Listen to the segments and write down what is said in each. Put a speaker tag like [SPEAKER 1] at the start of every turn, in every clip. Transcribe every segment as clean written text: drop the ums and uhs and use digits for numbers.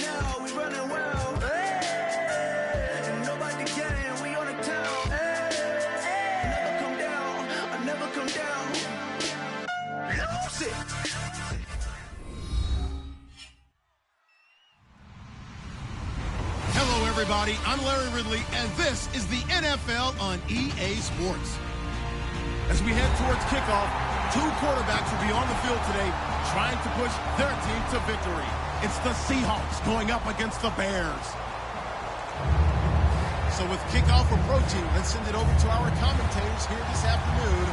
[SPEAKER 1] now, we running well. Hey, nobody can, we on the town. Hey, I never come down, I never come down. Lose it.
[SPEAKER 2] Hello, everybody. I'm Larry Ridley, and this is the NFL on EA Sports. As we head towards kickoff, two quarterbacks will be on the field today trying to push their team to victory. It's the Seahawks going up against the Bears. So with kickoff approaching, let's send it over to our commentators here this afternoon,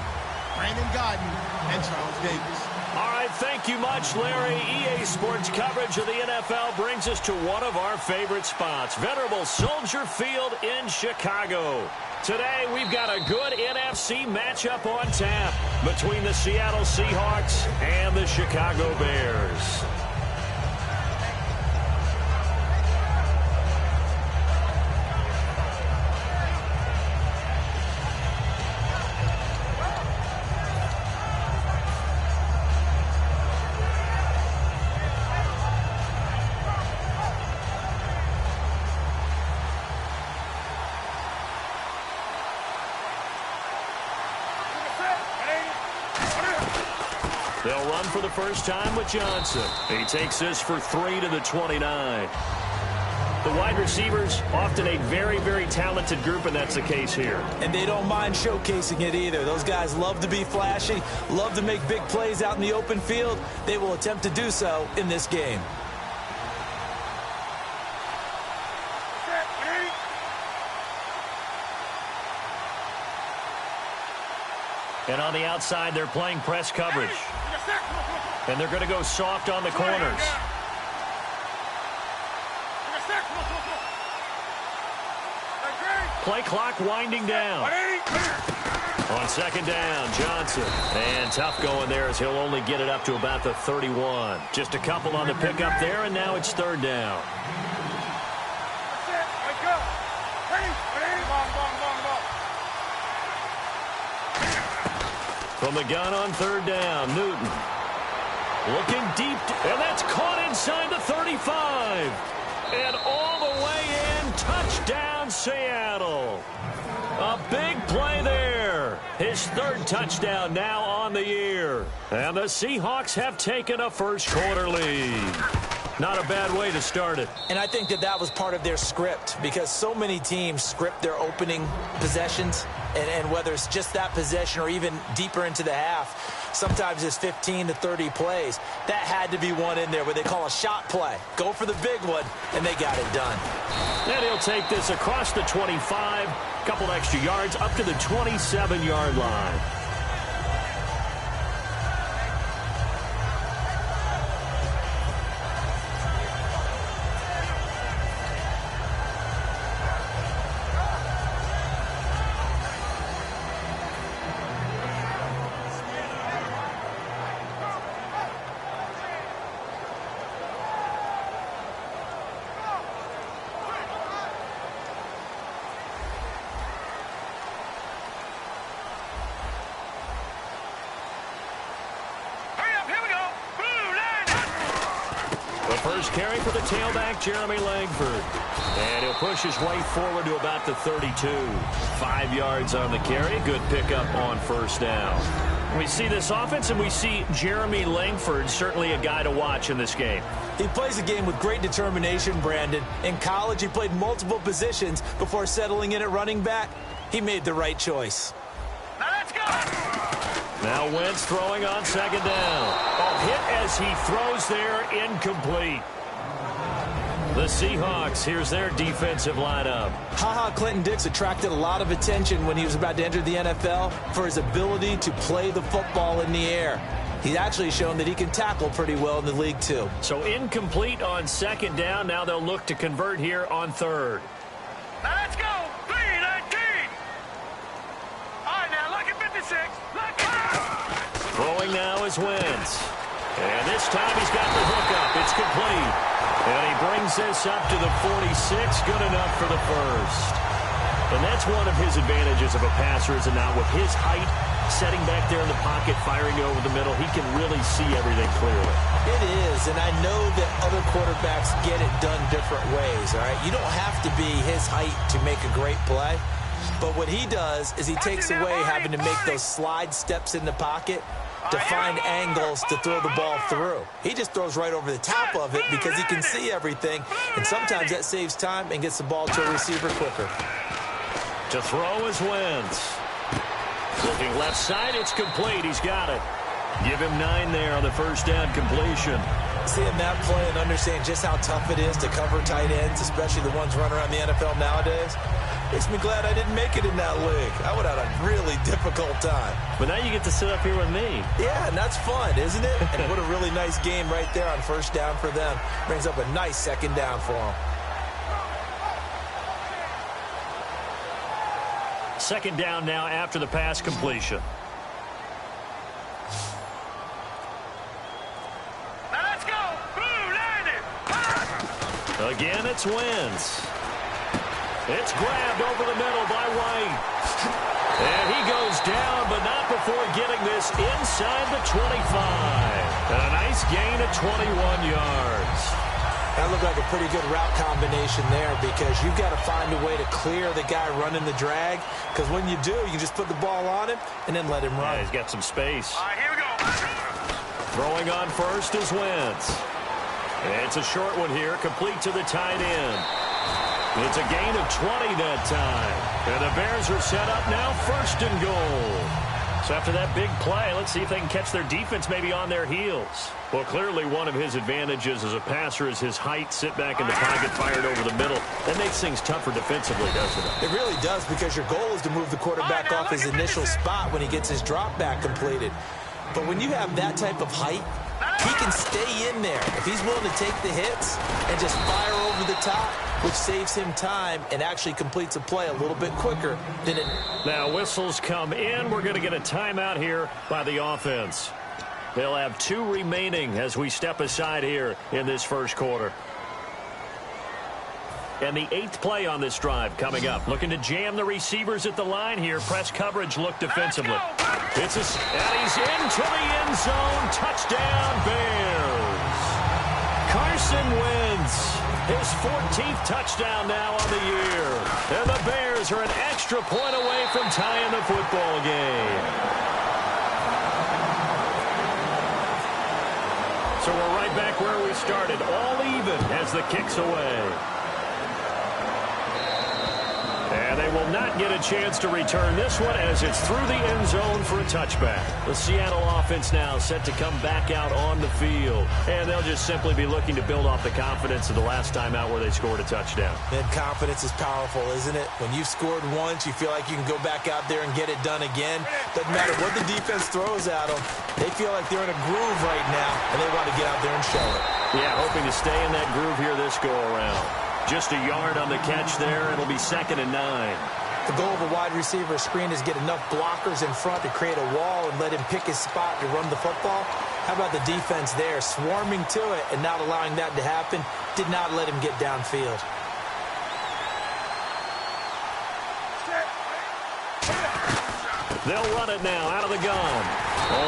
[SPEAKER 2] Brandon Godden and Charles Davis.
[SPEAKER 3] All right, thank you much, Larry. EA Sports coverage of the NFL brings us to one of our favorite spots, venerable Soldier Field in Chicago. Today, we've got a good NFC matchup on tap between the Seattle Seahawks and the Chicago Bears. They'll run for the first time with Johnson. He takes this for 3 to the 29. The wide receivers, often a very, very talented group, and that's the case here.
[SPEAKER 4] And they don't mind showcasing it either. Those guys love to be flashy, love to make big plays out in the open field. They will attempt to do so in this game.
[SPEAKER 3] And on the outside, they're playing press coverage. And they're going to go soft on the corners. Play clock winding down. On second down, Johnson. And tough going there as he'll only get it up to about the 31. Just a couple on the pickup there, and now it's third down. From the gun on third down, Newton. Looking deep, and that's caught inside the 35. And all the way in, touchdown Seattle. A big play there. His third touchdown now on the year. And the Seahawks have taken a first quarter lead. Not a bad way to start it.
[SPEAKER 4] And I think that was part of their script, because so many teams script their opening possessions, and whether it's just that possession or even deeper into the half, sometimes it's 15 to 30 plays. That had to be one in there where they call a shot play. Go for the big one, and they got it done.
[SPEAKER 3] And he'll take this across the 25, couple extra yards up to the 27-yard line. First carry for the tailback, Jeremy Langford. And he'll push his way forward to about the 32. 5 yards on the carry. Good pickup on first down. We see this offense, and we see Jeremy Langford, certainly a guy to watch in this game.
[SPEAKER 4] He plays a game with great determination, Brandon. In college, he played multiple positions before settling in at running back. He made the right choice.
[SPEAKER 1] Now let's go!
[SPEAKER 3] Now Wentz throwing on second down. A hit as he throws there, incomplete. The Seahawks, here's their defensive lineup.
[SPEAKER 4] Clinton Dix attracted a lot of attention when he was about to enter the NFL for his ability to play the football in the air. He's actually shown that he can tackle pretty well in the league, too.
[SPEAKER 3] So incomplete on second down. Now they'll look to convert here on third.
[SPEAKER 1] Now let's go! 3-19! All right, now look at 56. Look at
[SPEAKER 3] Throwing now is Wentz. And this time he's got the hook up. It's complete. And he brings this up to the 46. Good enough for the first. And that's one of his advantages of a passer, is it not? With his height, Setting back there in the pocket, firing over the middle, he can really see everything clearly.
[SPEAKER 4] It is, and I know that other quarterbacks get it done different ways, all right? You don't have to be his height to make a great play, but what he does is he takes away having to make those slide steps in the pocket to find angles to throw the ball through. He just throws right over the top of it because he can see everything, and sometimes that saves time and gets the ball to a receiver quicker.
[SPEAKER 3] To throw is Wentz. Looking left side, it's complete. He's got it. Give him 9 there on the first down completion.
[SPEAKER 4] Seeing that play and understanding just how tough it is to cover tight ends, especially the ones running around the NFL nowadays, makes me glad I didn't make it in that league. I would have had a really difficult time.
[SPEAKER 3] But now you get to sit up here with me.
[SPEAKER 4] Yeah, and that's fun, isn't it? And what a really nice game right there on first down for them. Brings up a nice second down for them.
[SPEAKER 3] Second down now after the pass completion.
[SPEAKER 1] Now let's go. Boom, landed.
[SPEAKER 3] Again, it's Wentz. It's grabbed over the middle by White. And he goes down, but not before getting this inside the 25. And a nice gain of 21 yards.
[SPEAKER 4] That looked like a pretty good route combination there because you've got to find a way to clear the guy running the drag, because when you do, you just put the ball on him and then let him run.
[SPEAKER 3] Yeah, he's got some space.
[SPEAKER 1] All right, here we go.
[SPEAKER 3] Throwing on first is Wentz. It's a short one here, complete to the tight end. It's a gain of 20 that time. And the Bears are set up now, first and goal. So after that big play, let's see if they can catch their defense maybe on their heels. Well, clearly one of his advantages as a passer is his height, sit back in the pocket, fired over the middle. That makes things tougher defensively, doesn't it?
[SPEAKER 4] It really does, because your goal is to move the quarterback off his initial spot when he gets his drop back completed. But when you have that type of height, he can stay in there. If he's willing to take the hits and just fire over the top, which saves him time and actually completes a play a little bit quicker than it.
[SPEAKER 3] Now whistles come in. We're going to get a timeout here by the offense. They'll have 2 remaining as we step aside here in this first quarter. And the 8th play on this drive coming up. Looking to jam the receivers at the line here. Press coverage look defensively. And he's into the end zone. Touchdown, Bears. Carson Wentz. His 14th touchdown now on the year. And the Bears are an extra point away from tying the football game. So we're right back where we started. All even as the kick's away. And they will not get a chance to return this one as it's through the end zone for a touchback. The Seattle offense now set to come back out on the field. And they'll just simply be looking to build off the confidence of the last time out where they scored a touchdown.
[SPEAKER 4] And confidence is powerful, isn't it? When you've scored once, you feel like you can go back out there and get it done again. Doesn't matter what the defense throws at them. They feel like they're in a groove right now, and they want to get out there and show it.
[SPEAKER 3] Yeah, hoping to stay in that groove here this go-around. Just a yard on the catch there. It'll be 2nd and 9.
[SPEAKER 4] The goal of a wide receiver screen is get enough blockers in front to create a wall and let him pick his spot to run the football. How about the defense there, swarming to it and not allowing that to happen? Did not let him get downfield.
[SPEAKER 3] They'll run it now out of the gun.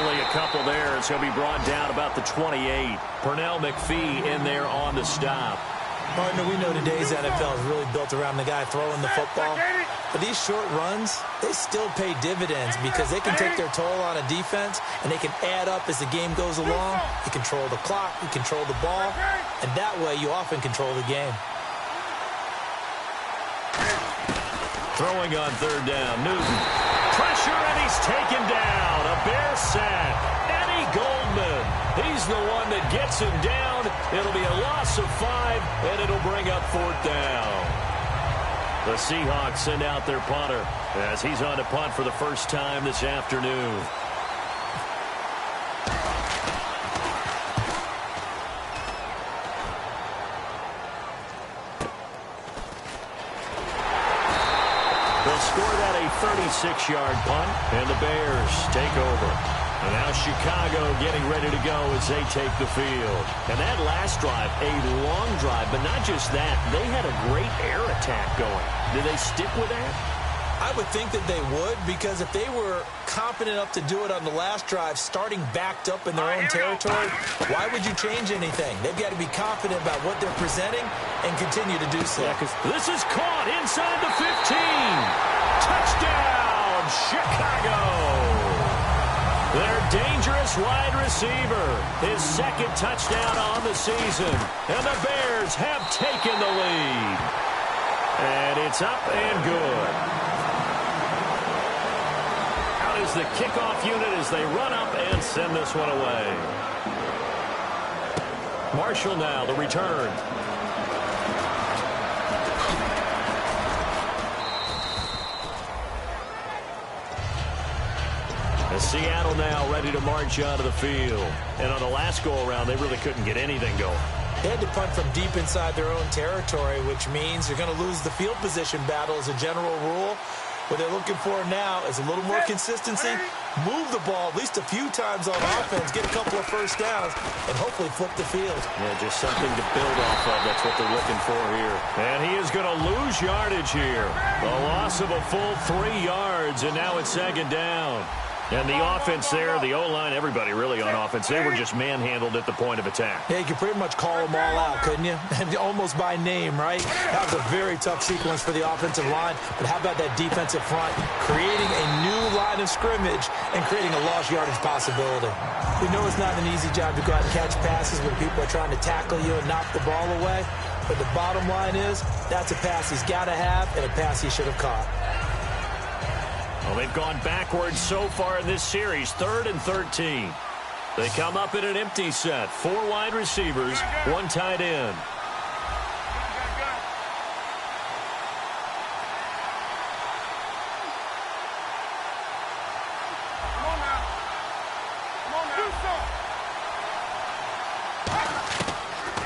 [SPEAKER 3] Only a couple there. It's going to be brought down about the 28. Pernell McPhee in there on the stop.
[SPEAKER 4] Partner, we know today's NFL is really built around the guy throwing the football. But these short runs, they still pay dividends because they can take their toll on a defense and they can add up as the game goes along. You control the clock, you control the ball, and that way you often control the game.
[SPEAKER 3] Throwing on 3rd down, Newton. Pressure, and he's taken down. A Bear sack. Eddie Goldman. He's the one that gets him down. It'll be a loss of 5, and it'll bring up 4th down. The Seahawks send out their punter as he's on to punt for the first time this afternoon. They'll score that a 36-yard punt, and the Bears take over. And now Chicago getting ready to go as they take the field. And that last drive, a long drive, but not just that. They had a great air attack going. Did they stick with that?
[SPEAKER 4] I would think that they would, because if they were confident enough to do it on the last drive, starting backed up in their own territory, why would you change anything? They've got to be confident about what they're presenting and continue to do so.
[SPEAKER 3] Yeah, because this is caught inside the 15. Touchdown, Chicago. Their dangerous wide receiver, his second touchdown on the season. And the Bears have taken the lead. And it's up and good. Is the kickoff unit as they run up and send this one away. Marshall now, the return. And Seattle now ready to march out of the field. And on the last go-around, they really couldn't get anything going.
[SPEAKER 4] They had to punt from deep inside their own territory, which means you're going to lose the field position battle as a general rule. What they're looking for now is a little more consistency, move the ball at least a few times on offense, get a couple of first downs, and hopefully flip the field.
[SPEAKER 3] Yeah, just something to build off of. That's what they're looking for here. And he is going to lose yardage here. A loss of a full 3 yards, and now it's second down. And the offense there, the O-line, everybody really on offense, they were just manhandled at the point of attack.
[SPEAKER 4] Yeah, you could pretty much call them all out, couldn't you? Almost by name, right? That was a very tough sequence for the offensive line. But how about that defensive front creating a new line of scrimmage and creating a lost yardage possibility? We know it's not an easy job to go out and catch passes when people are trying to tackle you and knock the ball away. But the bottom line is that's a pass he's got to have and a pass he should have caught.
[SPEAKER 3] Well, they've gone backwards so far in this series, 3rd and 13. They come up in an empty set. 4 wide receivers, 1 tight end.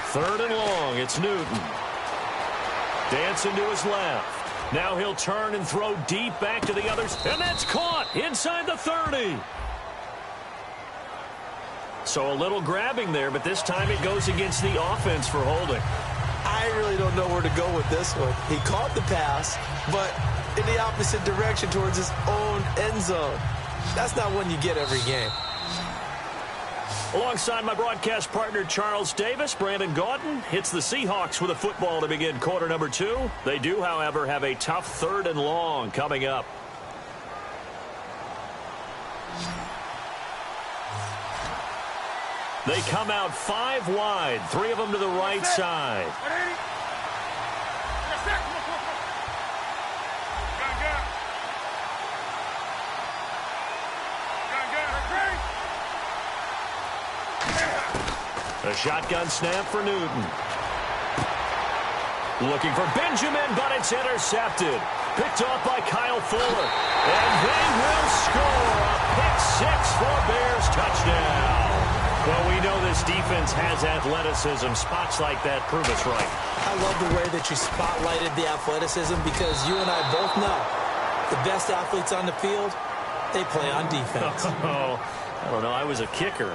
[SPEAKER 3] Third and long, it's Newton. Dancing to his left. Now he'll turn and throw deep back to the others. And that's caught inside the 30. So a little grabbing there, but this time it goes against the offense for holding.
[SPEAKER 4] I really don't know where to go with this one. He caught the pass, but in the opposite direction towards his own end zone. That's not one you get every game.
[SPEAKER 3] Alongside my broadcast partner, Charles Davis, Brandon Gaudin hits the Seahawks with a football to begin quarter number 2. They do, however, have a tough 3rd and long coming up. They come out 5 wide, 3 of them to the right side. A shotgun snap for Newton. Looking for Benjamin, but it's intercepted. Picked off by Kyle Fuller. And they will score a pick-6 for Bears touchdown. Well, we know this defense has athleticism. Spots like that prove us right.
[SPEAKER 4] I love the way that you spotlighted the athleticism because you and I both know the best athletes on the field, they play on defense.
[SPEAKER 3] Oh, I don't know. I was a kicker.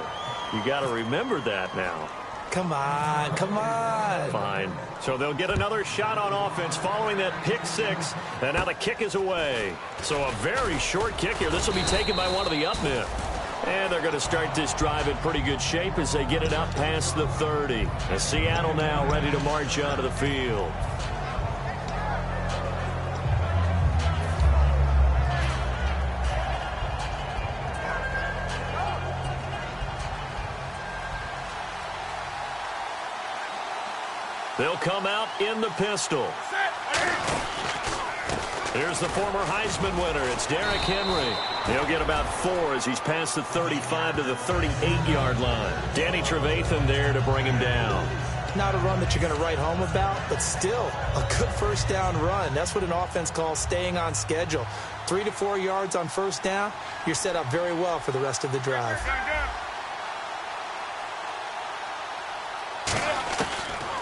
[SPEAKER 3] You got to remember that now.
[SPEAKER 4] Come on, come on.
[SPEAKER 3] Fine. So they'll get another shot on offense following that pick-6, and now the kick is away. So a very short kick here. This will be taken by one of the up men. And they're going to start this drive in pretty good shape as they get it up past the 30. As Seattle now ready to march out of the field. They'll come out in the pistol. Here's the former Heisman winner. It's Derrick Henry. He'll get about 4 as he's past the 35 to the 38-yard line. Danny Trevathan there to bring him down.
[SPEAKER 4] Not a run that you're going to write home about, but still a good first down run. That's what an offense calls staying on schedule. 3 to 4 yards on first down, you're set up very well for the rest of the drive.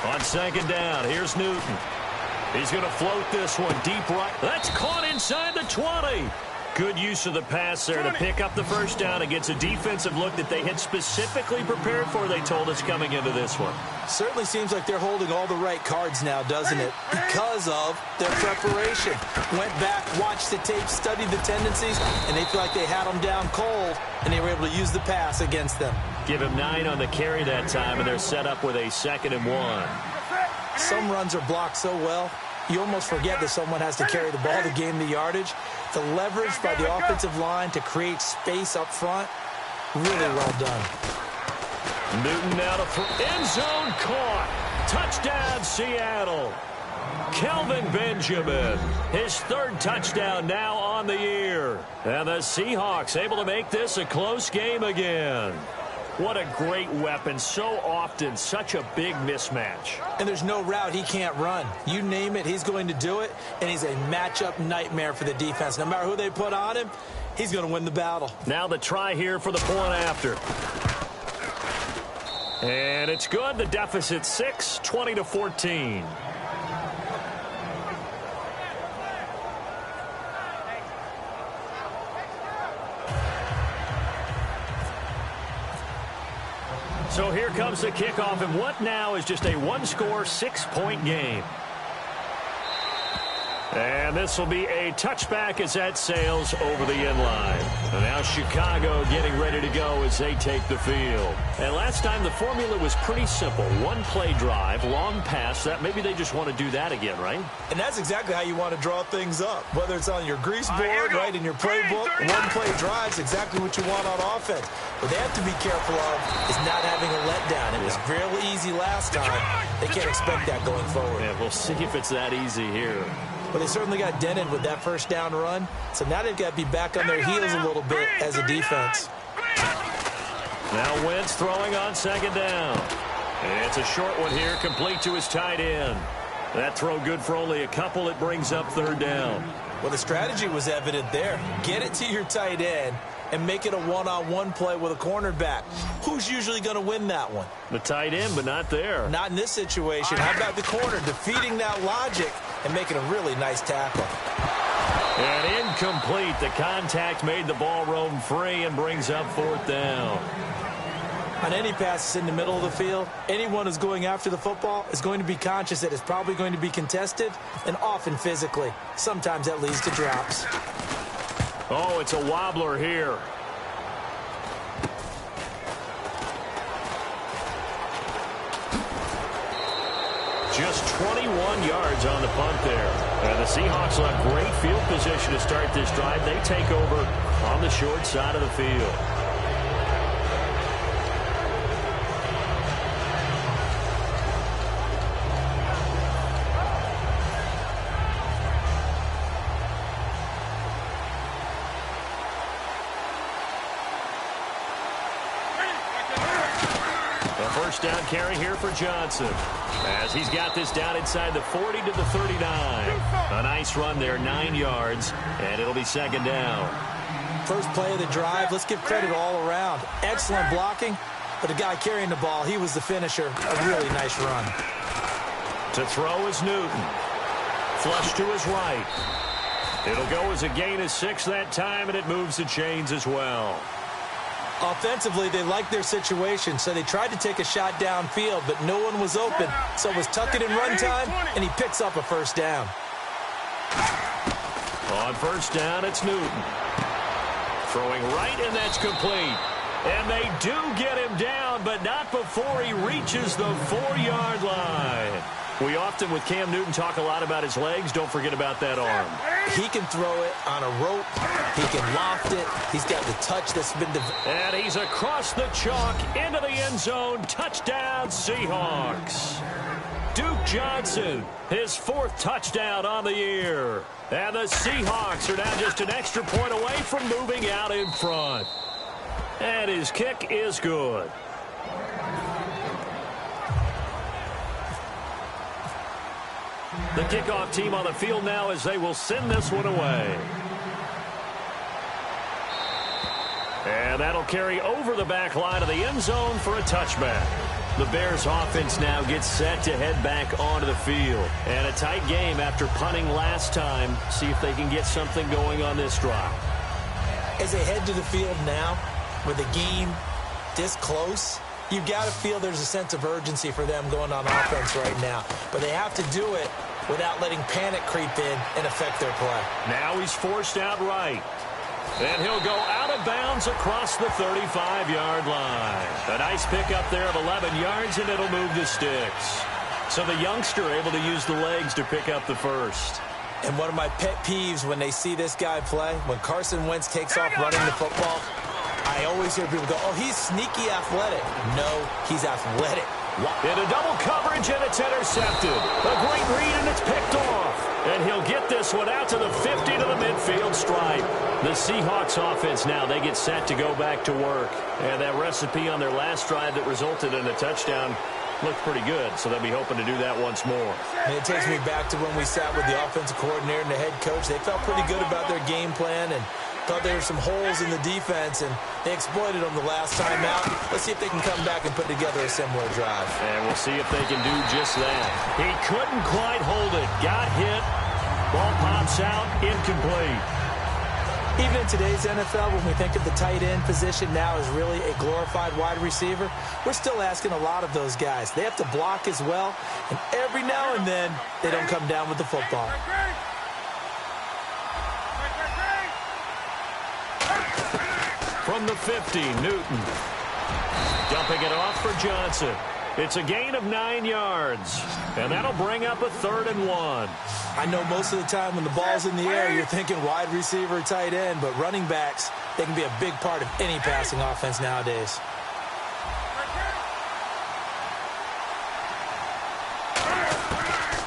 [SPEAKER 3] On second down, here's Newton. He's going to float this one deep right. That's caught inside the 20. Good use of the pass there to pick up the first down against a defensive look that they had specifically prepared for, they told us, coming into this one.
[SPEAKER 4] Certainly seems like they're holding all the right cards now, doesn't it? Because of their preparation. Went back, watched the tape, studied the tendencies, and they feel like they had them down cold, and they were able to use the pass against them.
[SPEAKER 3] Give him 9 on the carry that time, and they're set up with a 2nd and 1.
[SPEAKER 4] Some runs are blocked so well, you almost forget that someone has to carry the ball to gain the yardage. The leverage by the offensive line to create space up front, really well done.
[SPEAKER 3] Newton now to end zone, caught. Touchdown, Seattle. Kelvin Benjamin, his 3rd touchdown now on the year. And the Seahawks able to make this a close game again. What a great weapon. So often, such a big mismatch.
[SPEAKER 4] And there's no route he can't run. You name it, he's going to do it, and he's a matchup nightmare for the defense. No matter who they put on him, he's going to win the battle.
[SPEAKER 3] Now the try here for the point after. And it's good. The deficit 6, 20-14. So here comes the kickoff, and what now is just a 1-score, 6-point game. And this will be a touchback as that sails over the end line. And now Chicago getting ready to go as they take the field. And last time the formula was pretty simple. 1-play drive, long pass. That maybe they just want to do that again, right?
[SPEAKER 4] And that's exactly how you want to draw things up. Whether it's on your grease board, right, in your playbook, 1-play drive is exactly what you want on offense. What they have to be careful of is not having a letdown. It was real easy last time. They can't expect that going forward.
[SPEAKER 3] Yeah, we'll see if it's that easy here.
[SPEAKER 4] But they certainly got dented with that first down run. So now they've got to be back on their heels a little bit as a defense.
[SPEAKER 3] Now Wentz throwing on 2nd down. And it's a short one here, complete to his tight end. That throw good for only a couple. It brings up 3rd down.
[SPEAKER 4] Well, the strategy was evident there. Get it to your tight end and make it a one-on-one play with a cornerback. Who's usually going to win that one?
[SPEAKER 3] The tight end, but not there.
[SPEAKER 4] Not in this situation. How about the corner defeating that logic and making a really nice tackle?
[SPEAKER 3] And incomplete. The contact made the ball roam free and brings up 4th down.
[SPEAKER 4] On any passes in the middle of the field, anyone who's going after the football is going to be conscious that it's probably going to be contested, and often physically. Sometimes that leads to drops.
[SPEAKER 3] Oh, it's a wobbler here. Just 21 yards on the punt there. And the Seahawks will have great field position to start this drive. They take over on the short side of the field. First down carry here for Johnson as he's got this down inside the 40 to the 39. A nice run there, 9 yards, and it'll be 2nd down.
[SPEAKER 4] First play of the drive, let's give credit all around. Excellent blocking, but the guy carrying the ball, he was the finisher. A really nice run.
[SPEAKER 3] To throw is Newton. Flush to his right. It'll go as a gain of 6 that time, and it moves the chains as well.
[SPEAKER 4] Offensively, they liked their situation, so they tried to take a shot downfield, but no one was open. So it was tuck it in run time, and he picks up a first down.
[SPEAKER 3] On first down, it's Newton. Throwing right, and that's complete. And they do get him down, but not before he reaches the 4-yard line. We often, with Cam Newton, talk a lot about his legs. Don't forget about that arm.
[SPEAKER 4] He can throw it on a rope. He can loft it. He's got the touch that's been developed.
[SPEAKER 3] And he's across the chalk into the end zone. Touchdown, Seahawks. Duke Johnson, his 4th touchdown on the year. And the Seahawks are now just an extra point away from moving out in front. And his kick is good. The kickoff team on the field now as they will send this one away. And that'll carry over the back line of the end zone for a touchback. The Bears offense now gets set to head back onto the field. And a tight game after punting last time. See if they can get something going on this drive.
[SPEAKER 4] As they head to the field now, with the game this close, you've got to feel there's a sense of urgency for them going on offense right now. But they have to do it without letting panic creep in and affect their play.
[SPEAKER 3] Now he's forced out right. And he'll go out of bounds across the 35-yard line. A nice pickup there of 11 yards, and it'll move the sticks. So the youngster able to use the legs to pick up the first.
[SPEAKER 4] And one of my pet peeves when they see this guy play, when Carson Wentz takes off running the football, I always hear people go, oh, he's sneaky athletic. No, he's athletic.
[SPEAKER 3] Into double coverage, and it's intercepted. A great read, and it's picked off. And he'll get this one out to the 50 to the midfield stripe. The Seahawks offense now, they get set to go back to work. And that recipe on their last drive that resulted in a touchdown looked pretty good, so they'll be hoping to do that once more.
[SPEAKER 4] And it takes me back to when we sat with the offensive coordinator and the head coach. They felt pretty good about their game plan and thought there were some holes in the defense, and they exploited them the last time out. Let's see if they can come back and put together a similar drive.
[SPEAKER 3] And we'll see if they can do just that. He couldn't quite hold it. Got hit. Ball pops out. Incomplete.
[SPEAKER 4] Even in today's NFL, when we think of the tight end position now as really a glorified wide receiver, we're still asking a lot of those guys. They have to block as well, and every now and then, they don't come down with the football.
[SPEAKER 3] From the 50, Newton. Dumping it off for Johnson. It's a gain of 9 yards, and that'll bring up a 3rd and 1.
[SPEAKER 4] I know most of the time when the ball's in the air, you're thinking wide receiver, tight end, but running backs, they can be a big part of any passing offense nowadays.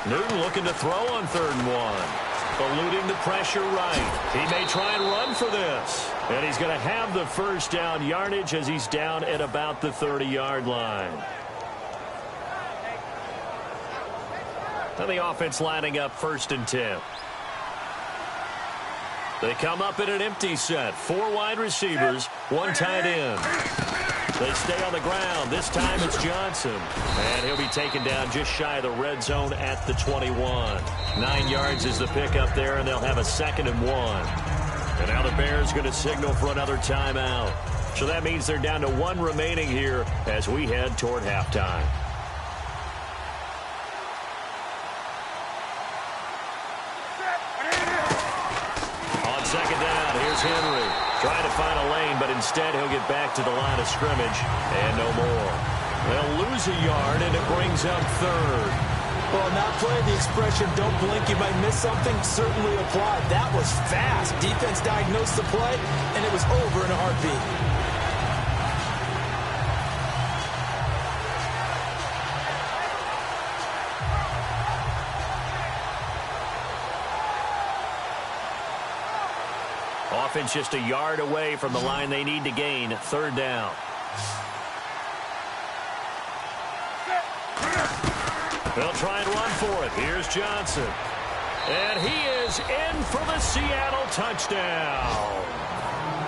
[SPEAKER 3] Newton looking to throw on 3rd and 1. Eluding the pressure right. He may try and run for this. And he's going to have the first down yardage as he's down at about the 30-yard line. And the offense lining up 1st and 10. They come up in an empty set. 4 wide receivers, 1 tight end. They stay on the ground. This time it's Johnson. And he'll be taken down just shy of the red zone at the 21. 9 yards is the pickup there, and they'll have a 2nd and 1. And now the Bears going to signal for another timeout. So that means they're down to 1 remaining here as we head toward halftime. On 2nd down, here's Henry. Trying to find a lane, but instead he'll get back to the line of scrimmage and no more. They'll lose a yard, and it brings up 3rd.
[SPEAKER 4] Well, not play, the expression, don't blink, you might miss something, certainly applied. That was fast. Defense diagnosed the play, and it was over in a heartbeat.
[SPEAKER 3] Offense just a yard away from the line they need to gain. 3rd down. They'll try and run for it. Here's Johnson. And he is in for the Seattle touchdown.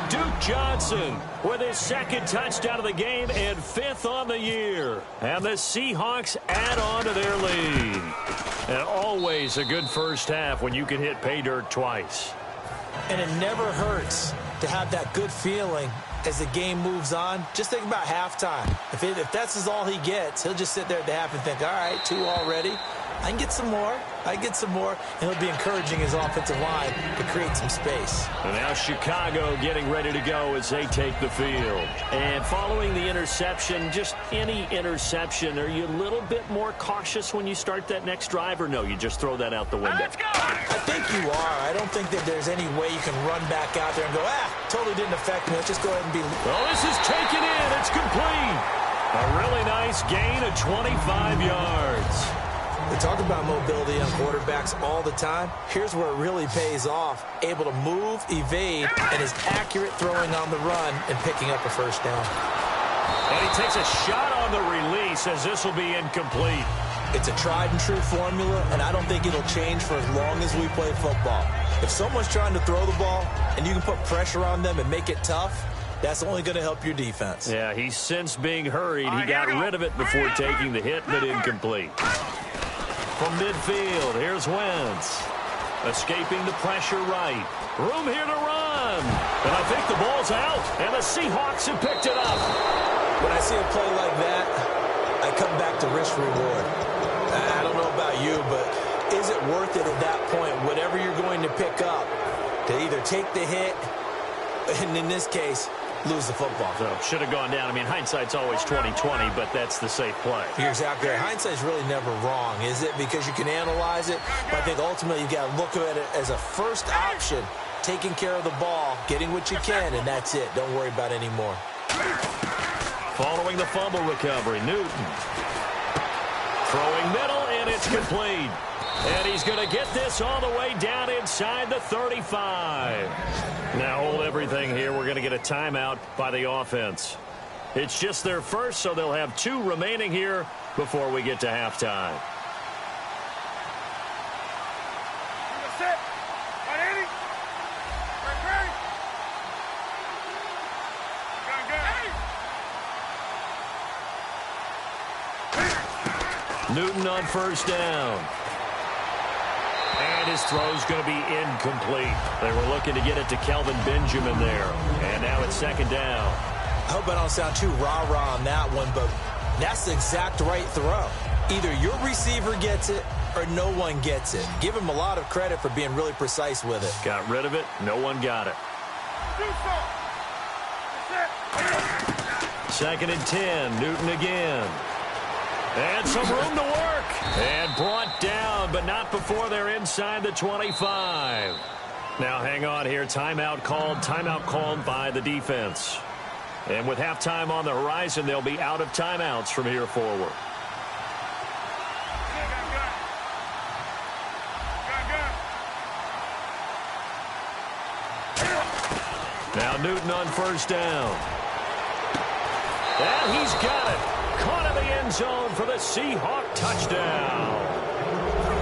[SPEAKER 3] Duke Johnson with his 2nd touchdown of the game and 5th on the year. And the Seahawks add on to their lead. And always a good first half when you can hit pay dirt twice.
[SPEAKER 4] And it never hurts to have that good feeling as the game moves on. Just think about halftime. If that's all he gets, he'll just sit there at the half and think, all right, 2 already. I can get some more. And he'll be encouraging his offensive line to create some space.
[SPEAKER 3] And now Chicago getting ready to go as they take the field. And following the interception, just any interception, are you a little bit more cautious when you start that next drive, or no, you just throw that out the window?
[SPEAKER 4] Let's go. I think you are. I don't think that there's any way you can run back out there and go, totally didn't affect me. Let's just go ahead and be...
[SPEAKER 3] Well, this is taken in. It's complete. A really nice gain of 25 yards.
[SPEAKER 4] We talk about mobility on quarterbacks all the time. Here's where it really pays off. Able to move, evade, and is accurate throwing on the run and picking up a first down.
[SPEAKER 3] And he takes a shot on the release as this will be incomplete.
[SPEAKER 4] It's a tried and true formula, and I don't think it'll change for as long as we play football. If someone's trying to throw the ball and you can put pressure on them and make it tough, that's only going to help your defense.
[SPEAKER 3] Yeah, he's since being hurried. He got rid of it before taking the hit, but incomplete. From midfield, here's Wentz. Escaping the pressure right. Room here to run. And I think the ball's out, and the Seahawks have picked it up.
[SPEAKER 4] When I see a play like that, I come back to risk-reward. I don't know about you, but is it worth it at that point, whatever you're going to pick up, to either take the hit, and in this case, lose the football?
[SPEAKER 3] So should have gone down. I mean, hindsight's always 20/20, but that's the safe play.
[SPEAKER 4] You're exactly right. Hindsight's really never wrong, is it? Because you can analyze it, but I think ultimately you've got to look at it as a first option, taking care of the ball, getting what you can, and that's it. Don't worry about any more.
[SPEAKER 3] Following the fumble recovery, Newton. Throwing middle, and it's complete. And he's going to get this all the way down inside the 35. Now hold everything here. We're going to get a timeout by the offense. It's just their first, so they'll have 2 remaining here before we get to halftime. Newton on first down. And his throw's going to be incomplete. They were looking to get it to Kelvin Benjamin there. And now it's second down.
[SPEAKER 4] I hope I don't sound too rah-rah on that one, but that's the exact right throw. Either your receiver gets it or no one gets it. Give him a lot of credit for being really precise with it.
[SPEAKER 3] Got rid of it. No one got it. Second and 10. Newton again. And some room to work. And brought down, but not before they're inside the 25. Now hang on here. Timeout called by the defense. And with halftime on the horizon, they'll be out of timeouts from here forward. Now Newton on first down. And he's got it. Caught in the end zone for the Seahawk touchdown.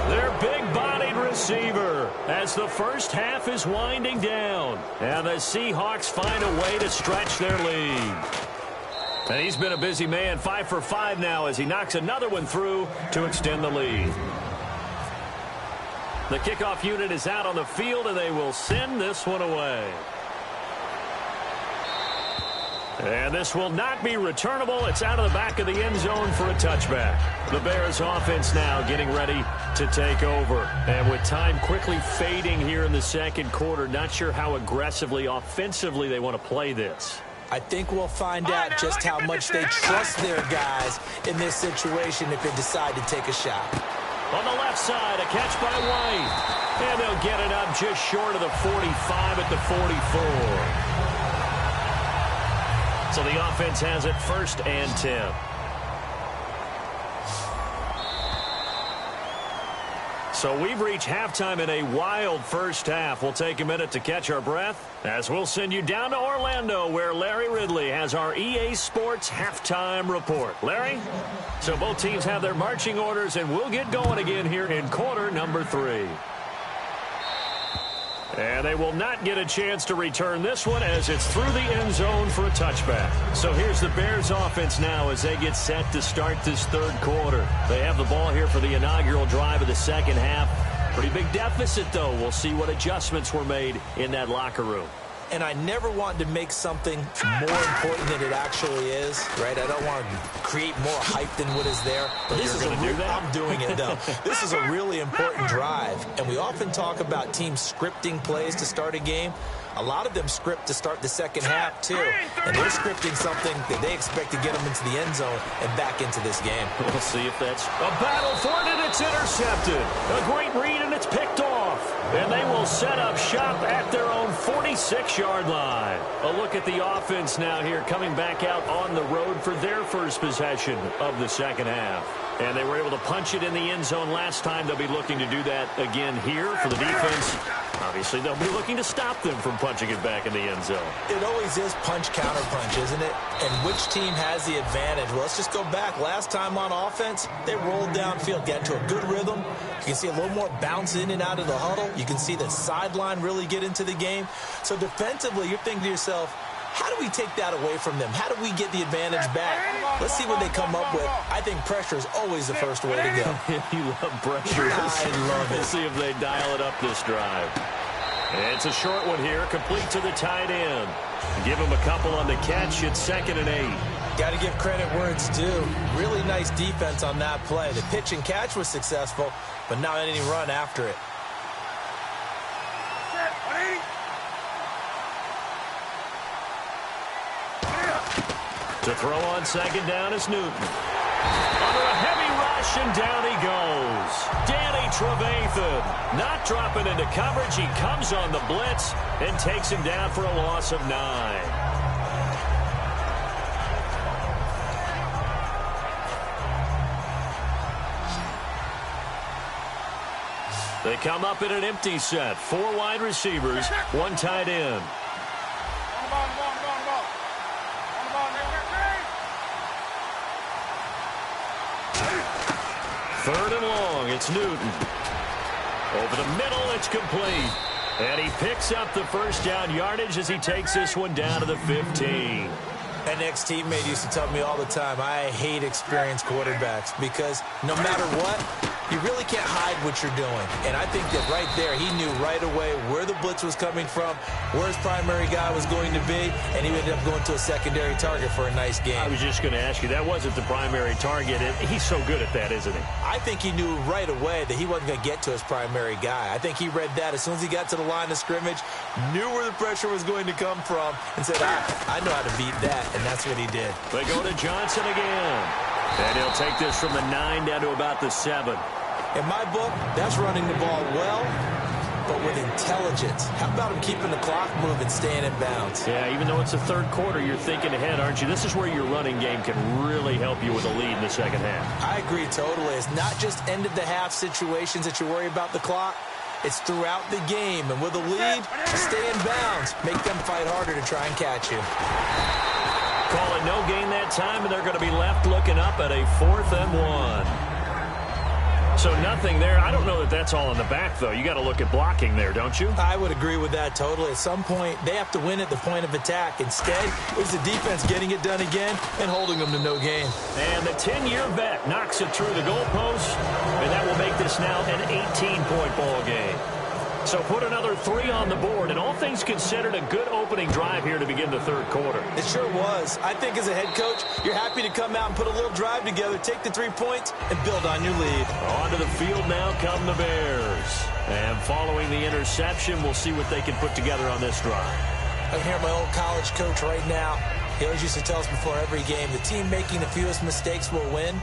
[SPEAKER 3] Their big-bodied receiver as the first half is winding down. And the Seahawks find a way to stretch their lead. And he's been a busy man, 5 for 5 now as he knocks another one through to extend the lead. The kickoff unit is out on the field, and they will send this one away. And this will not be returnable. It's out of the back of the end zone for a touchback. The Bears offense now getting ready to take over. And with time quickly fading here in the second quarter, not sure how aggressively, offensively they want to play this.
[SPEAKER 4] I think we'll find out just how much they trust their guys in this situation if they decide to take a shot.
[SPEAKER 3] On the left side, a catch by White. And they'll get it up just short of the 45 at the 44. So the offense has it first and 10. So we've reached halftime in a wild first half. We'll take a minute to catch our breath as we'll send you down to Orlando where Larry Ridley has our EA Sports halftime report. Larry? So both teams have their marching orders and we'll get going again here in quarter number 3. And they will not get a chance to return this one as it's through the end zone for a touchback. So here's the Bears offense now as they get set to start this third quarter. They have the ball here for the inaugural drive of the second half. Pretty big deficit, though. We'll see what adjustments were made in that locker room.
[SPEAKER 4] And I never want to make something more important than it actually is, right? I don't want to create more hype than what is there. But
[SPEAKER 3] You're going to do that?
[SPEAKER 4] I'm doing it, though. This is a really important drive. And we often talk about teams scripting plays to start a game. A lot of them script to start the second half, too. And they're scripting something that they expect to get them into the end zone and back into this game.
[SPEAKER 3] We'll see if that's a battle for it, and it's intercepted. A great read, and it's picked off. And they will set up shop at their own 46-yard line. A look at the offense now here, coming back out on the road for their first possession of the second half. And they were able to punch it in the end zone last time. They'll be looking to do that again here for the defense. Obviously, they'll be looking to stop them from punching it back in the end zone.
[SPEAKER 4] It always is punch-counter-punch, isn't it? And which team has the advantage? Well, let's just go back. Last time on offense, they rolled downfield, got into a good rhythm. You can see a little more bounce in and out of the huddle. You can see the sideline really get into the game. So defensively, you're thinking to yourself, How do we take that away from them? How do we get the advantage back? Let's see what they come up with. I think pressure is always the first way to go.
[SPEAKER 3] You love pressure.
[SPEAKER 4] I love it.
[SPEAKER 3] We'll see if they dial it up this drive. It's a short one here, complete to the tight end. Give him a couple on the catch. It's 2nd and 8.
[SPEAKER 4] Got to give credit where it's due. Really nice defense on that play. The pitch and catch was successful, but not any run after it.
[SPEAKER 3] To throw on 2nd down is Newton. Under a heavy rush, and down he goes. Danny Trevathan not dropping into coverage. He comes on the blitz and takes him down for a loss of 9. They come up in an empty set. 4 wide receivers, 1 tight end. Third and long, it's Newton. Over the middle, it's complete. And he picks up the first down yardage as he takes this one down to the 15.
[SPEAKER 4] An ex-teammate used to tell me all the time, I hate experienced quarterbacks because no matter what, you really can't hide what you're doing. And I think that right there, he knew right away where the blitz was coming from, where his primary guy was going to be, and he ended up going to a secondary target for a nice game.
[SPEAKER 3] I was just going to ask you, that wasn't the primary target. He's so good at that, isn't he?
[SPEAKER 4] I think he knew right away that he wasn't going to get to his primary guy. I think he read that as soon as he got to the line of scrimmage, knew where the pressure was going to come from, and said, I know how to beat that, and that's what he did.
[SPEAKER 3] They go to Johnson again. And he'll take this from the 9 down to about the 7.
[SPEAKER 4] In my book, that's running the ball well, but with intelligence. How about him keeping the clock moving, staying in bounds?
[SPEAKER 3] Yeah, even though it's the 3rd quarter, you're thinking ahead, aren't you? This is where your running game can really help you with a lead in the 2nd half.
[SPEAKER 4] I agree totally. It's not just end-of-the-half situations that you worry about the clock. It's throughout the game. And with a lead, stay in bounds. Make them fight harder to try and catch you.
[SPEAKER 3] Call it no gain that time, and they're going to be left looking up at a 4th and 1. So nothing there. I don't know that that's all in the back, though. You got to look at blocking there, don't you?
[SPEAKER 4] I would agree with that totally. At some point, they have to win at the point of attack. Instead, it was the defense getting it done again and holding them to no gain.
[SPEAKER 3] And the 10-year vet knocks it through the goalpost, and that will make this now an 18-point ball game. So put another 3 on the board, and all things considered, a good opening drive here to begin the 3rd quarter.
[SPEAKER 4] It sure was. I think as a head coach, you're happy to come out and put a little drive together, take the 3 points, and build on your lead.
[SPEAKER 3] Onto the field now come the Bears. And following the interception, we'll see what they can put together on this drive.
[SPEAKER 4] I'm hearing my old college coach right now. He always used to tell us before every game, the team making the fewest mistakes will win.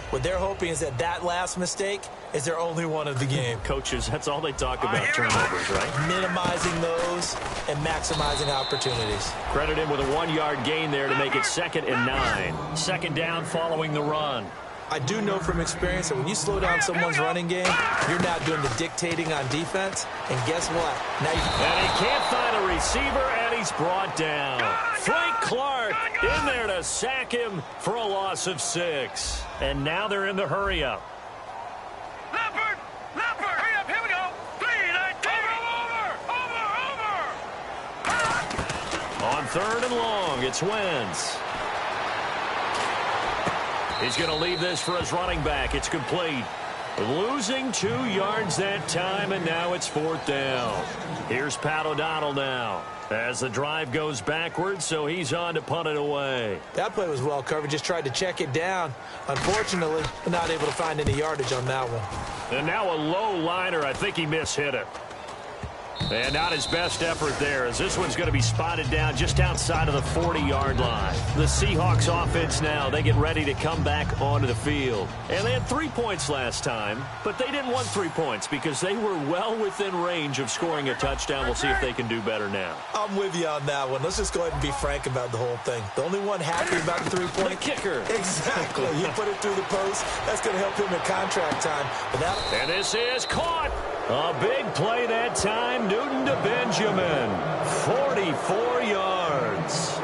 [SPEAKER 4] What they're hoping is that that last mistake is their only one of the game.
[SPEAKER 3] Coaches, that's all they talk about, turnovers, right?
[SPEAKER 4] Minimizing those and maximizing opportunities.
[SPEAKER 3] Credit him with a 1-yard gain there to make it 2nd and 9. 2nd down following the run.
[SPEAKER 4] I do know from experience that when you slow down someone's running game, you're not doing the dictating on defense. And guess what? Now
[SPEAKER 3] and he can't find a receiver, and he's brought down. Frank Clark in there to sack him for a loss of 6. And now they're in the hurry-up.
[SPEAKER 1] Leopard, hurry up, here we go. 3, 19. Over.
[SPEAKER 3] On 3rd and long, it's Wentz. He's going to leave this for his running back. It's complete. Losing 2 yards that time, and now it's 4th down. Here's Pat O'Donnell now as the drive goes backwards, so he's on to punt it away.
[SPEAKER 4] That play was well covered. Just tried to check it down. Unfortunately, not able to find any yardage on that one.
[SPEAKER 3] And now a low liner. I think he mishit it. And not his best effort there, as this one's going to be spotted down just outside of the 40-yard line. The Seahawks offense now, they get ready to come back onto the field. And they had 3 points last time, but they didn't want 3 points because they were well within range of scoring a touchdown. We'll see if they can do better now.
[SPEAKER 4] I'm with you on that one. Let's just go ahead and be frank about the whole thing. The only one happy about the 3-point
[SPEAKER 3] the kicker.
[SPEAKER 4] Exactly. You put it through the post. That's going to help him in contract time.
[SPEAKER 3] And this is caught. A big play that time. Newton to Benjamin. 44 yards.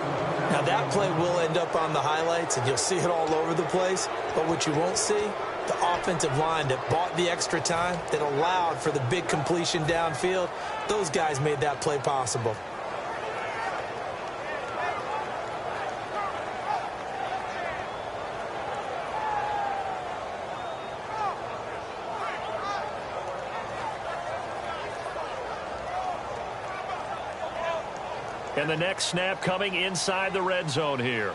[SPEAKER 4] Now that play will end up on the highlights, and you'll see it all over the place. But what you won't see, the offensive line that bought the extra time, that allowed for the big completion downfield, those guys made that play possible.
[SPEAKER 3] And the next snap coming inside the red zone here.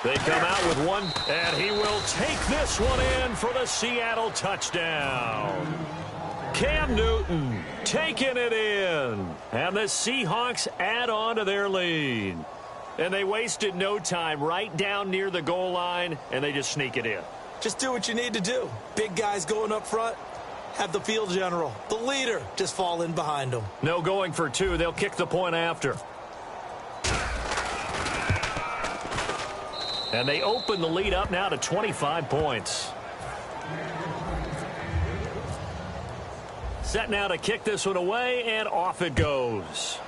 [SPEAKER 3] They come out with one, and he will take this one in for the Seattle touchdown. Cam Newton taking it in. And the Seahawks add on to their lead. And they wasted no time right down near the goal line, and they just sneak it in.
[SPEAKER 4] Just do what you need to do. Big guys going up front. Have the field general, the leader, just fall in behind them.
[SPEAKER 3] No going for two. They'll kick the point after. And they open the lead up now to 25 points. Set now to kick this one away, and off it goes.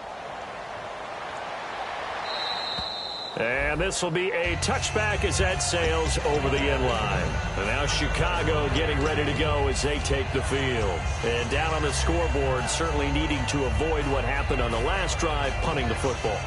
[SPEAKER 3] And this will be a touchback as that sails over the end line. And now Chicago getting ready to go as they take the field. And down on the scoreboard, certainly needing to avoid what happened on the last drive, punting the football.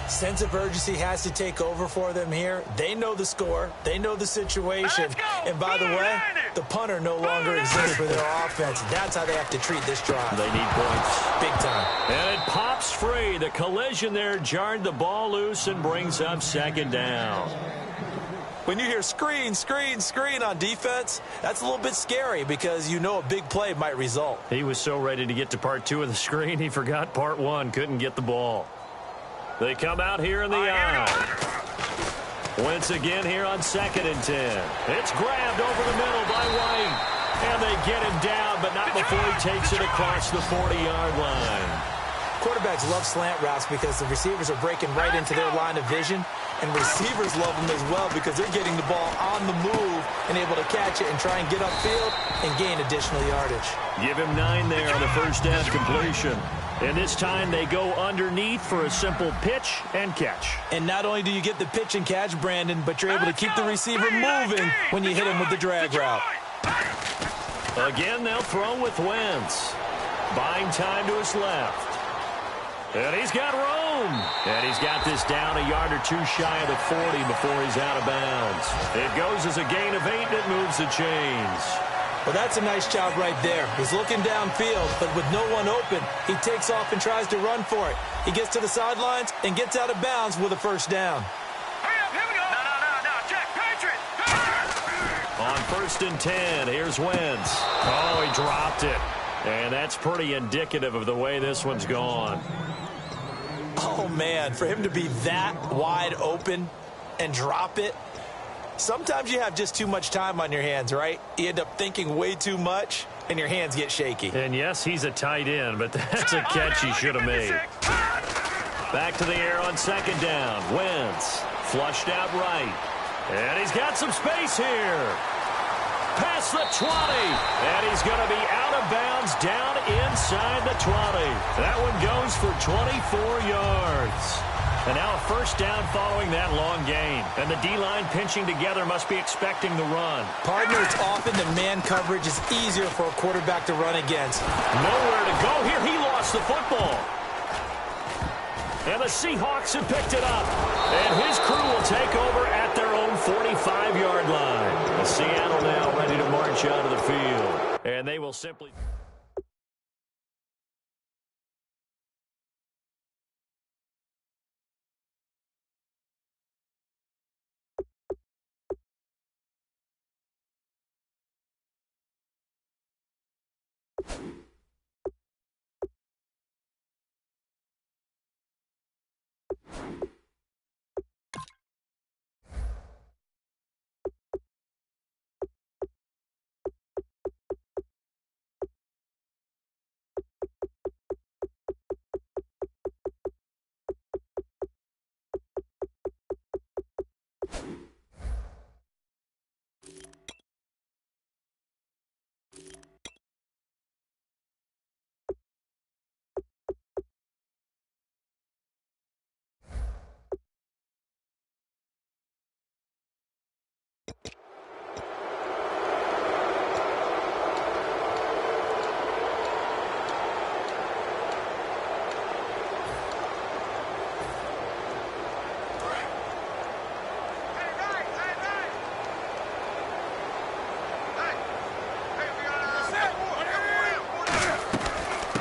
[SPEAKER 4] Sense of urgency has to take over for them here. They know the score. They know the situation. And by the way, the punter no longer exists for their offense. That's how they have to treat this drive.
[SPEAKER 3] They need points.
[SPEAKER 4] Big time.
[SPEAKER 3] And it pops free. The collision there jarred the ball loose and brings up second down.
[SPEAKER 4] When you hear screen, screen, screen on defense, that's a little bit scary because you know a big play might result.
[SPEAKER 3] He was so ready to get to part two of the screen, he forgot part one. Couldn't get the ball. They come out here in the eye. Wentz again here on 2nd and 10. It's grabbed over the middle by White. And they get him down, but not before he takes it across the 40-yard line.
[SPEAKER 4] Quarterbacks love slant routes because the receivers are breaking right into their line of vision. And receivers love them as well because they're getting the ball on the move and able to catch it and try and get upfield and gain additional yardage.
[SPEAKER 3] Give him 9 there on the first down completion. And this time they go underneath for a simple pitch and catch.
[SPEAKER 4] And not only do you get the pitch and catch, Brandon, but you're able to keep the receiver moving when you hit him with the drag route.
[SPEAKER 3] Again, they'll throw with Wentz. Buying time to his left. And he's got room. And he's got this down a yard or two shy of the 40 before he's out of bounds. It goes as a gain of 8, and it moves the chains.
[SPEAKER 4] Well, that's a nice job right there. He's looking downfield, but with no one open, he takes off and tries to run for it. He gets to the sidelines and gets out of bounds with a first down.
[SPEAKER 1] Hurry up, here we go. No, check, Patriot.
[SPEAKER 3] On 1st and 10, here's Wentz. Oh, he dropped it. And that's pretty indicative of the way this one's gone.
[SPEAKER 4] Oh, man, for him to be that wide open and drop it. Sometimes you have just too much time on your hands, right? You end up thinking way too much, and your hands get shaky.
[SPEAKER 3] And yes, he's a tight end, but that's a catch he should have made. Back to the air on 2nd down. Wentz flushed out right. And he's got some space here. Past the 20. And he's going to be out of bounds down inside the 20. That one goes for 24 yards. And now a first down following that long gain. And the D-line pinching together must be expecting the run.
[SPEAKER 4] Partner, it's often that man coverage is easier for a quarterback to run against.
[SPEAKER 3] Nowhere to go here. He lost the football. And the Seahawks have picked it up. And his crew will take over at their own 45-yard line. The Seattle now ready to march out of the field. And they will simply...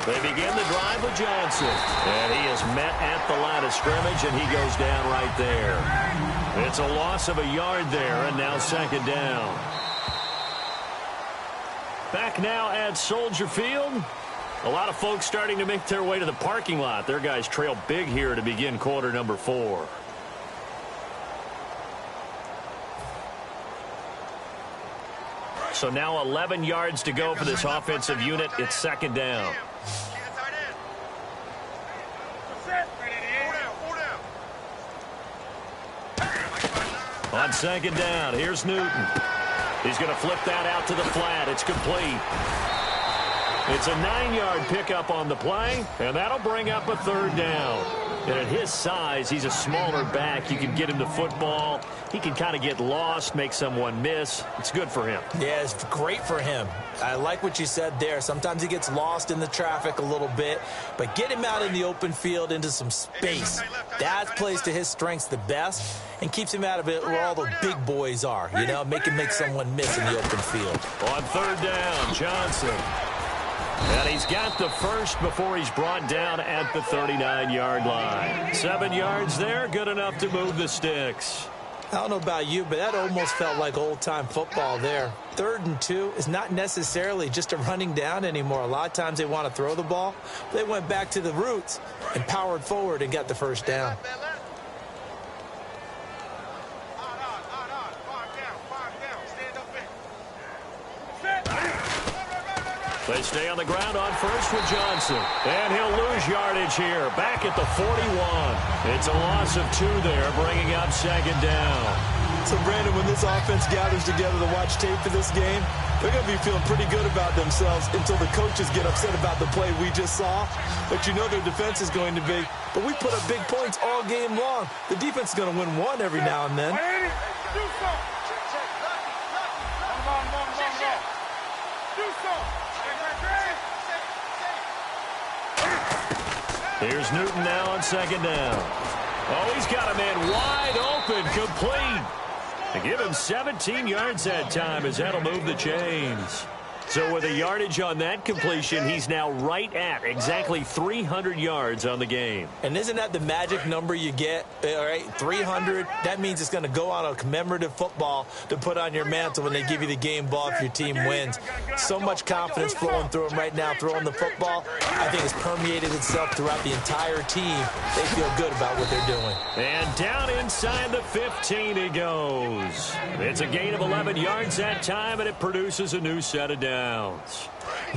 [SPEAKER 3] They begin the drive with Johnson. And he is met at the line of scrimmage, and he goes down right there. It's a loss of a yard there, and now second down. Back now at Soldier Field. A lot of folks starting to make their way to the parking lot. Their guys trail big here to begin quarter number 4. So now 11 yards to go for this offensive unit. It's second down. On second down, here's Newton. He's going to flip that out to the flat. It's complete. It's a 9-yard pickup on the play, and that'll bring up a third down. And at his size, he's a smaller back. You can get him the football. He can kind of get lost, make someone miss. It's good for him. Yeah, it's great for him. I like what you said there. Sometimes he gets lost in the traffic a little bit, but get him out in the open field into some space. That plays to his strengths the best and keeps him out of it where all the big boys are, you know, make him make someone miss in the open field. On third down, Johnson. And he's got the first before he's brought down at the 39-yard line. 7 yards there, good enough to move the sticks. I don't know about you, but that almost felt like old-time football there. 3rd and 2 is not necessarily just a running down anymore. A lot of times they want to throw the ball. They went back to the roots and powered forward and got the first down. They stay on the ground on first with Johnson. And he'll lose yardage here. Back at the 41. It's a loss of 2 there, bringing up second down. So, Brandon, when this offense gathers together to watch tape for this game, they're going to be feeling pretty good about themselves until the coaches get upset about the play we just saw. But you know their defense is going to be. But we put up big points all game long. The defense is going to win one every now and then. Here's Newton now on second down. Oh, he's got a man wide open, complete. To give him 17 yards that time as that'll move the chains. So with a yardage on that completion, he's now right at exactly 300 yards on the game. And isn't that the magic number you get? All right, 300. That means it's going to go on a commemorative football to put on your mantle when they give you the game ball if your team wins. So much confidence flowing through him right now, throwing the football. I think it's permeated itself throughout the entire team. They feel good about what they're doing. And down inside the 15 he goes. It's a gain of 11 yards that time, and it produces a new set of downs.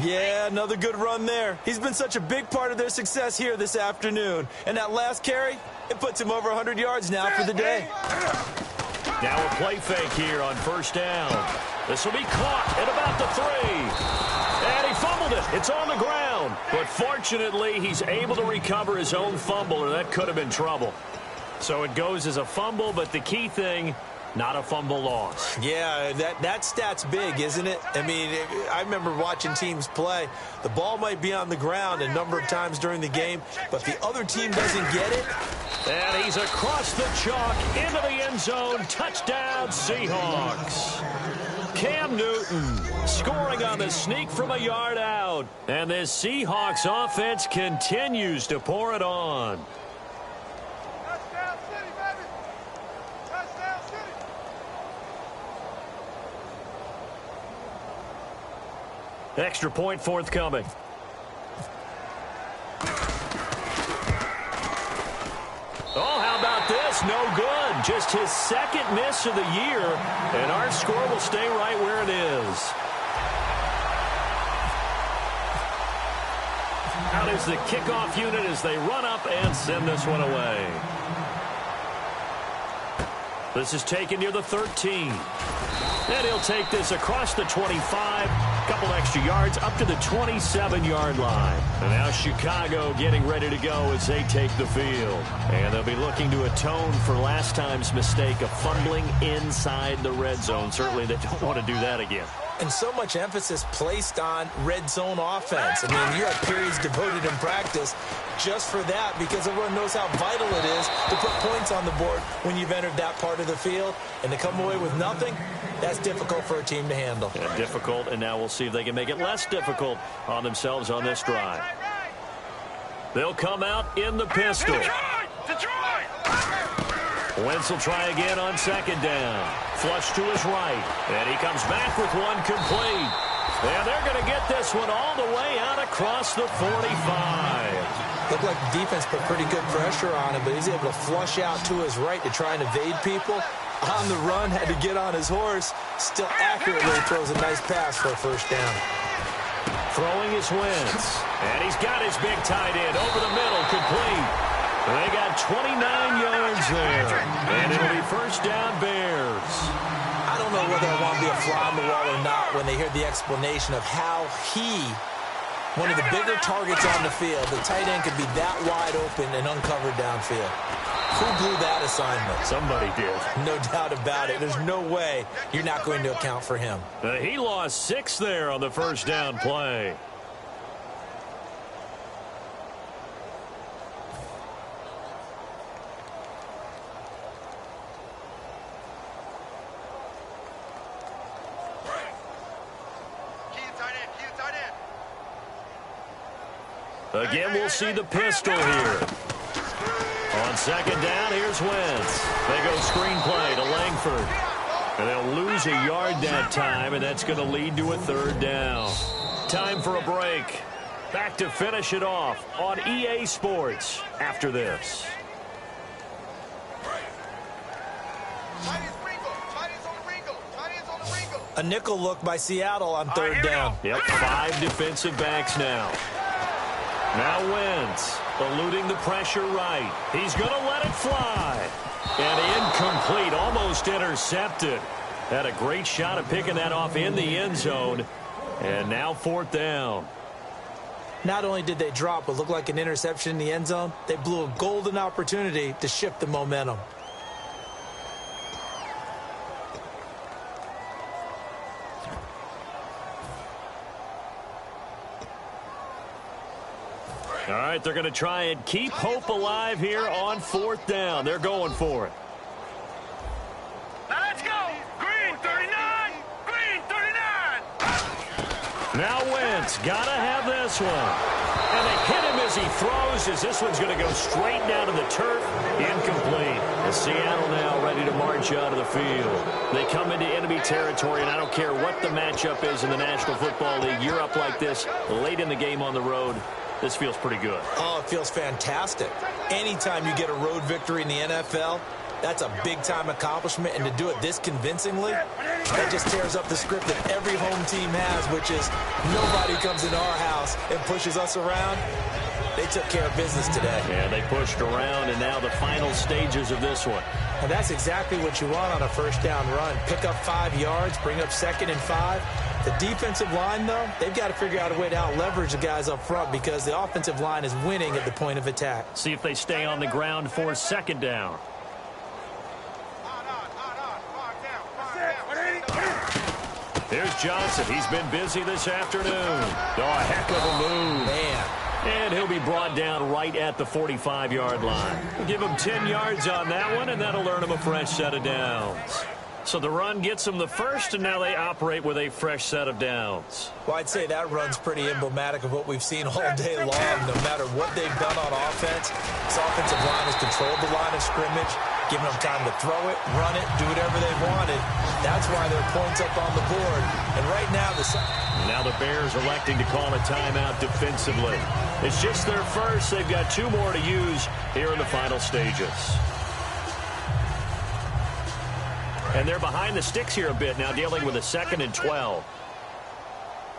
[SPEAKER 3] Yeah, another good run there. He's been such a big part of their success here this afternoon. And that last carry, it puts him over 100 yards now for the day. Now a play fake here on first down. This will be caught at about the 3. And he fumbled it. It's on the ground. But fortunately, he's able to recover his own fumble, or that could have been trouble. So it goes as a fumble, but the key thing, not a fumble loss. Yeah, that stat's big, isn't it? I mean, I remember watching teams play. The ball might be on the ground a number of times during the game, but the other team doesn't get it. And he's across the chalk into the end zone. Touchdown, Seahawks. Cam Newton scoring on the sneak from a yard out. And this Seahawks offense continues to pour it on. Extra point forthcoming. Oh, how about this? No good. Just his second miss of the year, and our score will stay right where it is. Out is the kickoff unit as they run up and send this one away. This is taken near the 13. And he'll take this across the 25, couple extra yards up to the 27-yard line. And now Chicago getting ready to go as they take the field. And they'll be looking to atone for last time's mistake of fumbling inside the red zone. Certainly they don't want to do that again. And so much emphasis placed on red zone offense. I mean, you have periods devoted in practice just for that because everyone knows how vital it is to put points on the board when you've entered that part of the field. And to come away with nothing, that's difficult for a team to handle. Yeah, difficult, and now we'll see if they can make it less difficult on themselves on this drive. They'll come out in the pistol.
[SPEAKER 1] Detroit!
[SPEAKER 3] Wentz will try again on second down. Flush to his right. And he comes back with one complete. And they're going to get this one all the way out across the 45.
[SPEAKER 4] Looked like the defense put pretty good pressure on him, but he's able to flush out to his right to try and evade people. On the run, had to get on his horse. Still accurately throws a nice pass for a first down.
[SPEAKER 3] Throwing is Wentz. And he's got his big tight end over the middle, complete. They got 29 yards there. And it'll be first down Bears.
[SPEAKER 4] I don't know whether I want to be a fly on the wall or not when they hear the explanation of how one of the bigger targets on the field, the tight end could be that wide open and uncovered downfield. Who blew that assignment?
[SPEAKER 3] Somebody did.
[SPEAKER 4] No doubt about it. There's no way you're not going to account for him.
[SPEAKER 3] He lost 6 there on the first down play. Again, we'll see the pistol here. On second down, here's Wentz. They go screenplay to Langford. And they'll lose a yard that time, and that's going to lead to a third down. Time for a break. Back to finish it off on EA Sports after this.
[SPEAKER 4] A nickel look by Seattle on third down.
[SPEAKER 3] Yep, 5 defensive backs now. Now Wentz, eluding the pressure right. He's going to let it fly. And incomplete, almost intercepted. Had a great shot at picking that off in the end zone. And now fourth down.
[SPEAKER 4] Not only did they drop what looked like an interception in the end zone, they blew a golden opportunity to shift the momentum.
[SPEAKER 3] All right, they're going to try and keep hope alive here on fourth down. They're going for it.
[SPEAKER 1] Now let's go. Green 39. Green 39.
[SPEAKER 3] Now Wentz got to have this one. And they hit him as he throws, as this one's going to go straight down to the turf. Incomplete. And Seattle now ready to march out of the field. They come into enemy territory, and I don't care what the matchup is in the National Football League. You're up like this late in the game on the road. This feels pretty good.
[SPEAKER 4] Oh, it feels fantastic. Anytime you get a road victory in the NFL, that's a big-time accomplishment, and to do it this convincingly, that just tears up the script that every home team has, which is nobody comes into our house and pushes us around. They took care of business today.
[SPEAKER 3] Yeah, they pushed around, and now the final stages of this one.
[SPEAKER 4] And that's exactly what you want on a first down run. Pick up 5 yards, bring up 2nd and 5. The defensive line, though, they've got to figure out a way to out-leverage the guys up front because the offensive line is winning at the point of attack.
[SPEAKER 3] See if they stay on the ground for second down. Here's Johnson. He's been busy this afternoon. Oh, a heck of a move.
[SPEAKER 4] Man.
[SPEAKER 3] And he'll be brought down right at the 45-yard line. Give him 10 yards on that one, and that'll earn him a fresh set of downs. So the run gets them the first, and now they operate with a fresh set of downs.
[SPEAKER 4] Well, I'd say that run's pretty emblematic of what we've seen all day long. No matter what they've done on offense, this offensive line has controlled the line of scrimmage, giving them time to throw it, run it, do whatever they wanted. That's why their points up on the board. And right now,
[SPEAKER 3] now the Bears electing to call a timeout defensively. It's just their first. They've got 2 more to use here in the final stages. And they're behind the sticks here a bit now, dealing with a 2nd and 12.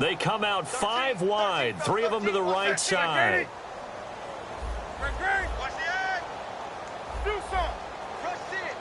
[SPEAKER 3] They come out 5 wide, 3 of them to the right side.
[SPEAKER 1] Do some. Rush it.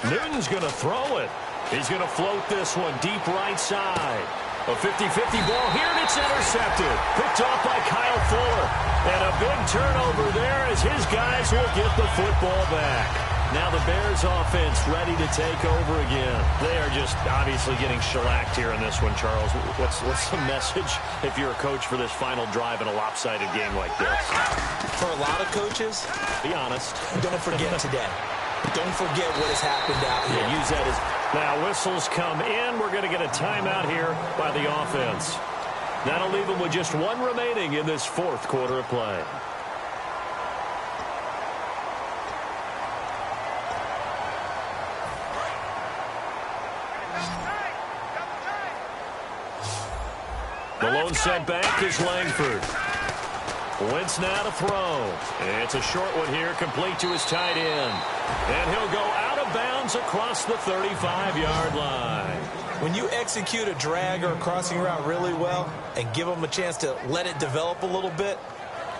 [SPEAKER 1] 20.
[SPEAKER 3] Newton's going to throw it. He's going to float this one deep right side. A 50-50 ball here, and it's intercepted. Picked off by Kyle Fuller. And a big turnover there as his guys will get the football back. Now the Bears offense ready to take over again. They are just obviously getting shellacked here in this one, Charles. What's the message if you're a coach for this final drive in a lopsided game like this?
[SPEAKER 4] for a lot of coaches,
[SPEAKER 3] be honest,
[SPEAKER 4] don't forget today. Don't forget what has happened out here.
[SPEAKER 3] Yeah, use that as... Now whistles come in. We're going to get a timeout here by the offense. That'll leave them with just one remaining in this fourth quarter of play. The lone setback is Langford. Wentz now to throw. It's a short one here, complete to his tight end. And he'll go out of bounds across the 35-yard line.
[SPEAKER 4] When you execute a drag or a crossing route really well and give them a chance to let it develop a little bit,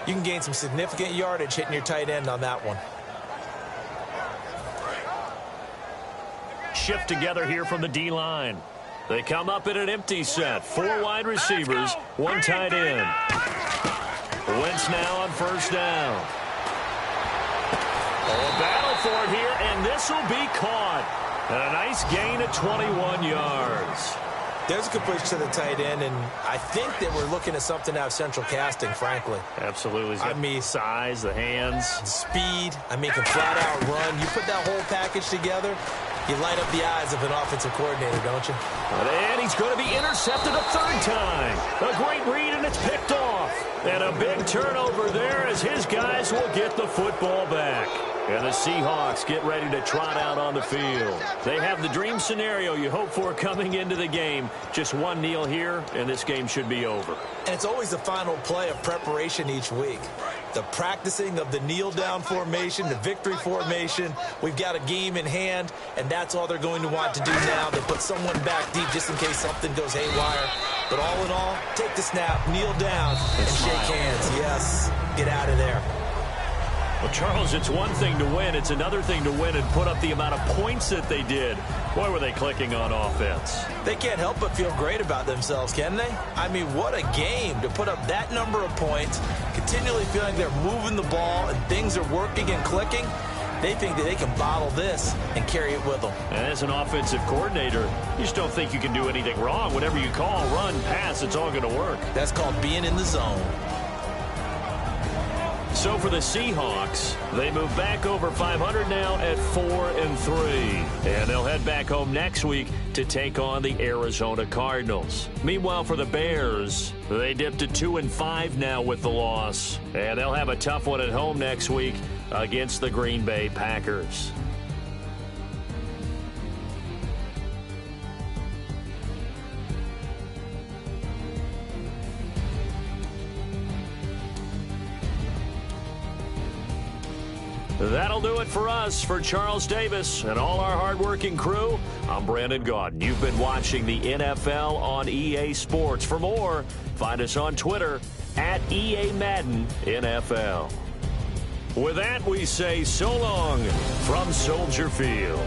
[SPEAKER 4] you can gain some significant yardage hitting your tight end on that one.
[SPEAKER 3] Shift together here from the D-line. They come up in an empty set. 4 wide receivers, 1 tight end. Wentz now on first down. Oh, a battle for it here, and this will be caught. And a nice gain of 21 yards.
[SPEAKER 4] There's a completion to the tight end, and I think that we're looking at something out of central casting, frankly.
[SPEAKER 3] Absolutely. I mean, size, the hands.
[SPEAKER 4] Speed. I mean, can flat out run. You put that whole package together, you light up the eyes of an offensive coordinator, don't you?
[SPEAKER 3] And he's going to be intercepted a third time. A great read, and it's picked off. And a big turnover there as his guys will get the football back. And the Seahawks get ready to trot out on the field. They have the dream scenario you hope for coming into the game. Just one kneel here, and this game should be over.
[SPEAKER 4] And it's always the final play of preparation each week. The practicing of the kneel-down formation, the victory formation. We've got a game in hand, and that's all they're going to want to do now. They put someone back deep just in case something goes haywire. But all in all, take the snap, kneel down, and shake hands. Yes, get out of there.
[SPEAKER 3] Well, Charles, it's one thing to win. It's another thing to win and put up the amount of points that they did. Boy, were they clicking on offense.
[SPEAKER 4] They can't help but feel great about themselves, can they? I mean, what a game to put up that number of points, continually feeling they're moving the ball and things are working and clicking. They think that they can bottle this and carry it with them.
[SPEAKER 3] And as an offensive coordinator, you just don't think you can do anything wrong. Whatever you call, run, pass, it's all going to work.
[SPEAKER 4] That's called being in the zone.
[SPEAKER 3] So for the Seahawks, they move back over 500 now at 4-3. And they'll head back home next week to take on the Arizona Cardinals. Meanwhile, for the Bears, they dipped to 2-5 now with the loss. And they'll have a tough one at home next week against the Green Bay Packers. That'll do it for us. For Charles Davis and all our hardworking crew, I'm Brandon Gaudin. You've been watching the NFL on EA Sports. For more, find us on Twitter at EA Madden NFL. With that, we say so long from Soldier Field.